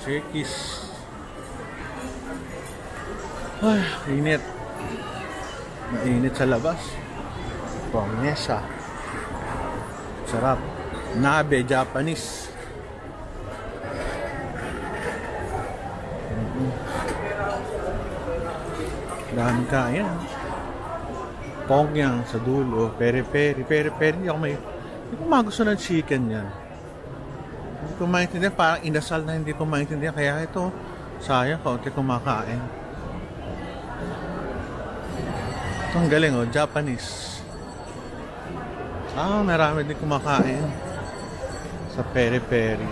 Shakey's. Ay, init. Mainit sa labas. Promesa. Sarap. Nabe, Japanese. Dami kain. Pongyang sa dulo. Peri-peri. Peri-peri. Hindi ko magusto ng chicken yan. Hindi ko maintindihan. Parang inasal na hindi ko maintindihan. Kaya ito, sayang, kaunti kumakain. Ito ang galing, oh. Japanese. Marami din kumakain. Sa peri-peri.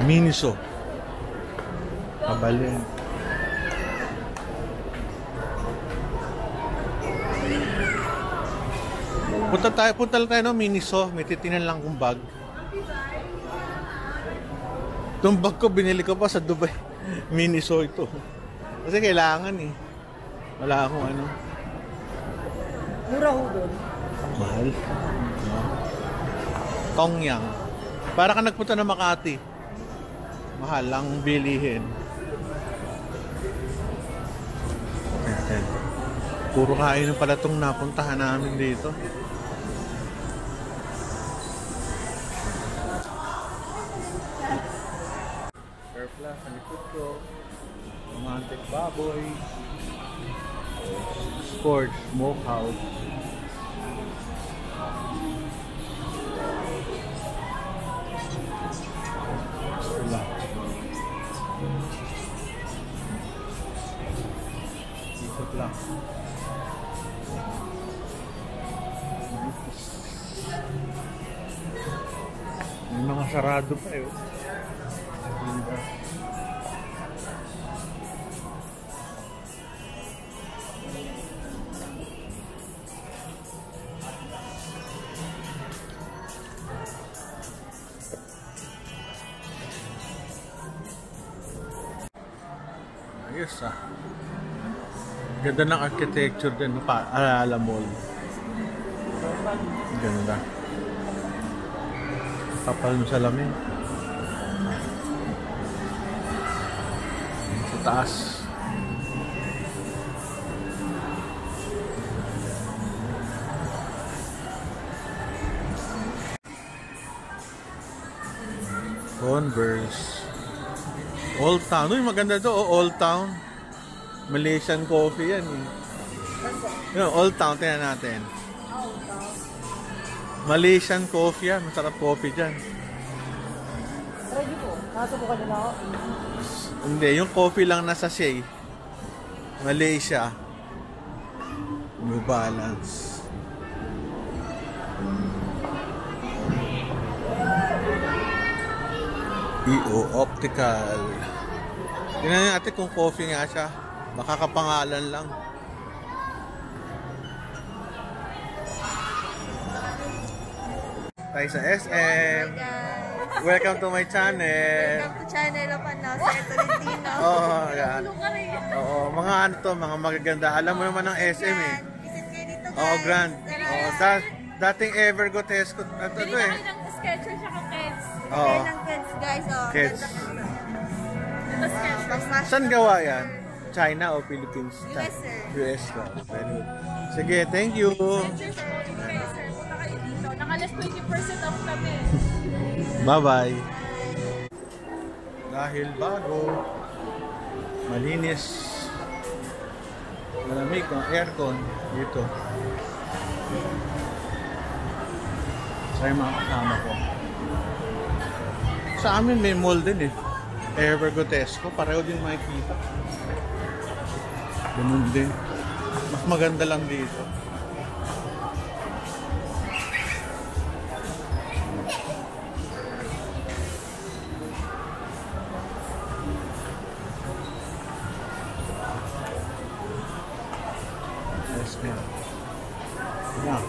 Miniso. Kabalin. Punta lang tayo no, Miniso. May titinan lang kong bag. Itong bag ko, binili ko pa sa Dubai. Miniso ito. Kasi kailangan eh. Wala akong ano. Mura ho doon. Mahal. Tongyang. Para ka nagpunta na Makati. Mahal lang bilihin. Ayan. Puro kain pala itong napuntahan namin dito. Surplus, ang likod ko. Romantic baboy. Scored smokehouse. Wala. Isip lang. May mga sarado pa yun. Ayos ah. Ganda ng architecture din pa Alala Mall. Ganda. Kapal ng salamin. Sa taas. Converse. Old Town. Uy, maganda to. Old Town. Malaysian coffee yan eh. Yung Old Town, tingnan natin. Malaysian coffee yan. Masarap coffee dyan. Ready po. Nasubukan nyo na ako. Hindi, yung coffee lang nasa sachet. Malaysia. New Balance. EO Optical. Tingnan natin kung coffee nga siya. Baka kapangalan lang. Tayo sa SM. Welcome to my channel. Welcome to channel of Jose Tolentino. Yan. Mga ano to, mga magaganda. Alam mo naman ng SM eh. Visit kayo dito guys. Grand. Dating Evergo Tesco. Ito Bili eh. kami ng Skechers tsaka Keds. Oo. Bili ng Keds guys. Keds. Ito Skechers. Saan gawa yan? China o Philippines? US sir. US ka. Very good. Sige, thank you. Skechers po yung kayo sir. Punta kayo dito. Nakalas 20% off kami. Bye-bye. Dahil bago, malinis, malamig ang aircon dito. Sa mga kasama ko. Sa amin may mall din eh. Evergo Tesco, pareho din makikita. Ganun din. Mas maganda lang dito. Yes, ma'am. Yeah.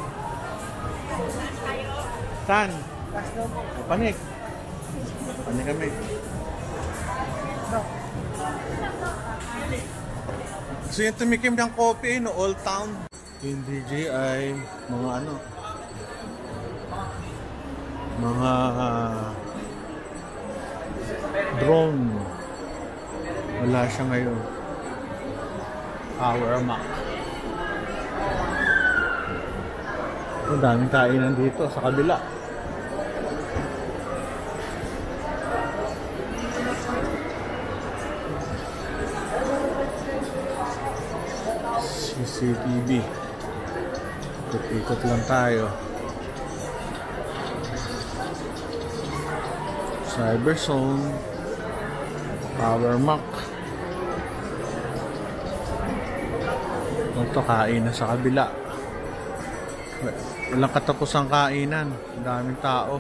Saan? Panik. Panik kami. So yung tumikim ng coffee, no, Old Town. Yung DJI, mga ano, mga drone. Wala siya ngayon. Power Mac. Ang daming kainan dito sa kabila. CCTV. Ikot-ikot lang tayo. Cyberzone. Power Mac. Ito kainan sa kabila. Walang katapusang kainan. Ang daming tao.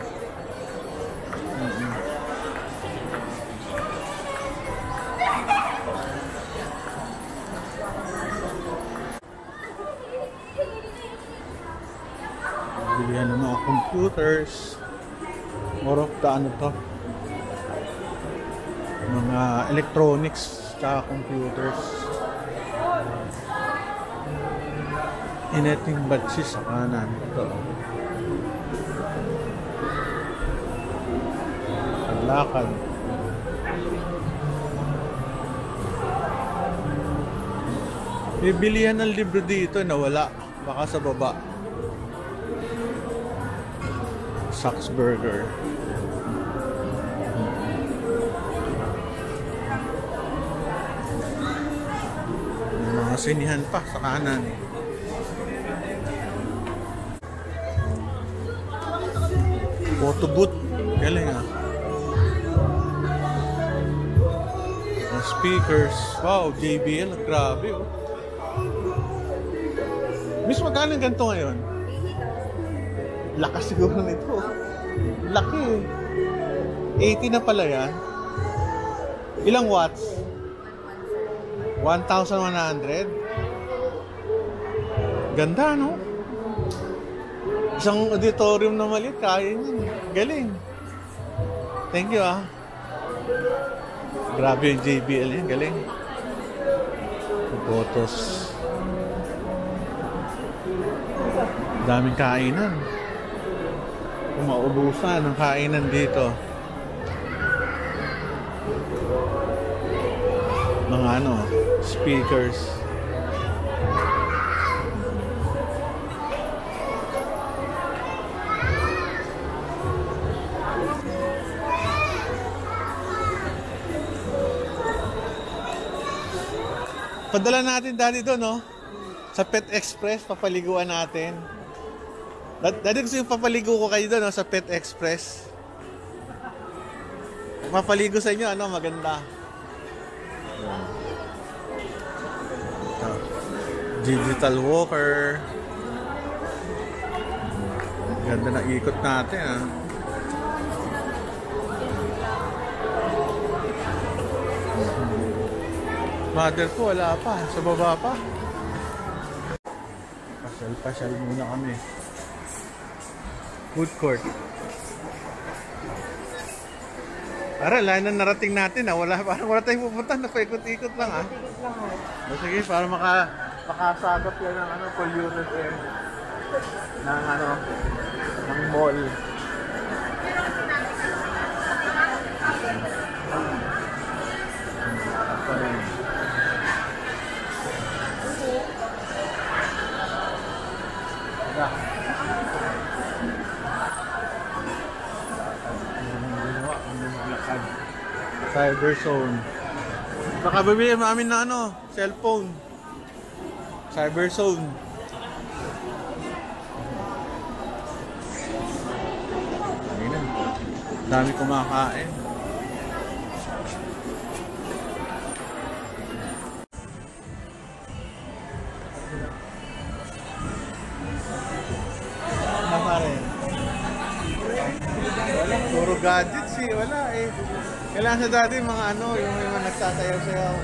Bilihan ng mga computers. More of the ano to, mga electronics tsaka computers. Ineting batsi sa kanan. Ito. Paglakad. Bibilihan ng libro dito na wala. Baka sa baba. Saks Burger. May mga sinihan pa sa kanan. Photo booth. Galing ah. Mga speakers. Wow, JBL. Grabe oh. Miss, magkano ganito ngayon? Lakas siguro nito. Laki eh. 80 na pala yan. Ilang watts? 1,100? Ganda no? Isang auditorium na maliit, kaya yun. Galing. Thank you ah. Grabe yung JBL yan, galing. Photos. Daming kainan. Maubusan ng kainan dito. Mga ano, speakers. Padala natin daddy doon, no? Sa Pet Express, papaliguan natin. Daddy, gusto yung papaligo ko kayo doon, no? Sa Pet Express. Papaligo sa inyo, ano? Maganda. Digital walker. Ganda na ikot natin, ah. Mother ko, wala pa. Sa baba pa. Pasyal-pasyal muna kami. Food court. Para, lahat na narating natin, ah. Parang wala tayong pupunta. Napaikot-ikot lang, ah. Sige, para makasagap yan ng ano, polluted air. Ng ano, ng mall. Cyberzone. Baka bibili namin na ano, cellphone. Cyberzone. Ayun na. Dami kumakain. Puro gadgets eh, wala eh. Kailangan sa dati mga ano, yung mga nagsasayaw-sayaw.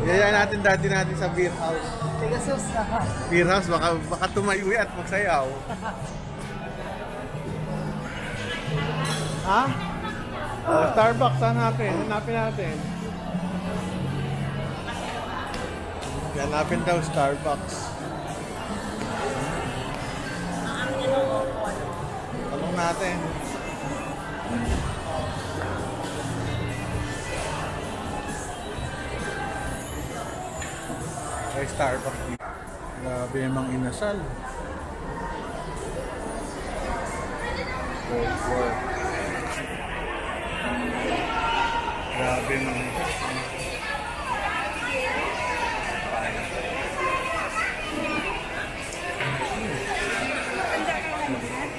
Yayain natin dati natin sa beer house. Pegasus na. Beer house, baka tumayo at magsayaw. Ha? Starbucks, hanapin natin. Hanapin daw Starbucks. Tanong natin. Ay, Starbucks. Grabe yung inasal. Grabe yung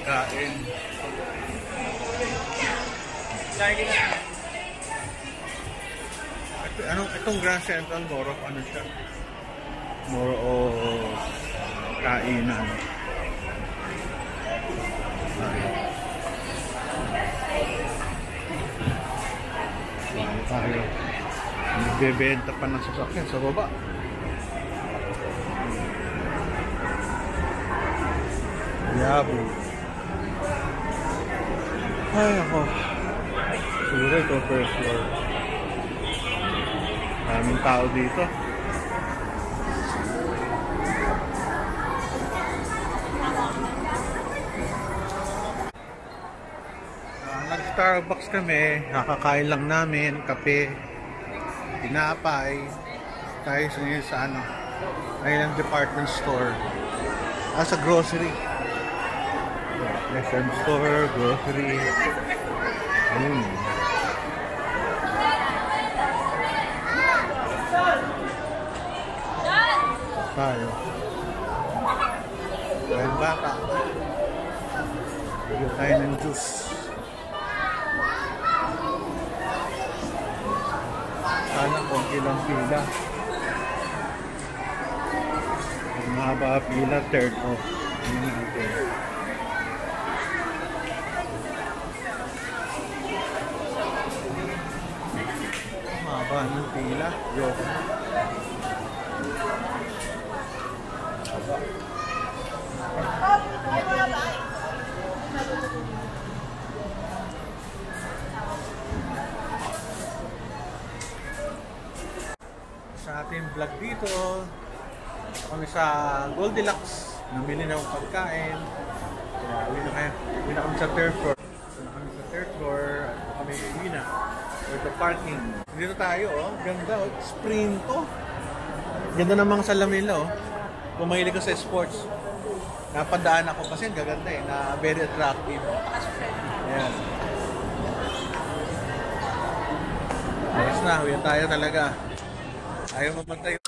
kain. Itong Grand Central more of ano siya? More of kainan. Tayo. Nagbebenta pa ng sasakyan sa baba. Yabo. Ay ako. Siguro ito first floor. Maraming tao dito. Nag-Starbucks kami. Nakakain lang namin. Kape. Tinapay. Tayo sa ano. Ayun ang department store. Sa grocery. SM store, grocery. Ayun. Tayo. Dahil bata. Bigyan tayo ng juice. Sana konti lang pila. Ang mahaba pila, third off. Ayun natin. Mahaba ng pila. Yoko. Sa ating vlog dito, kami sa Goldilocks, namili ng pagkain. Kaya uwi na kami sa third floor. Kami uwi na. Or the parking. Dito tayo, oh. Ganda, oh. Spring to. Ganda namang salamin, oh. Kung mahilig ko sa sports, napadaan ako kasi gaganda eh, na very attractive. Ayan. Ayos na, uwi tayo talaga. Ayaw mapantay.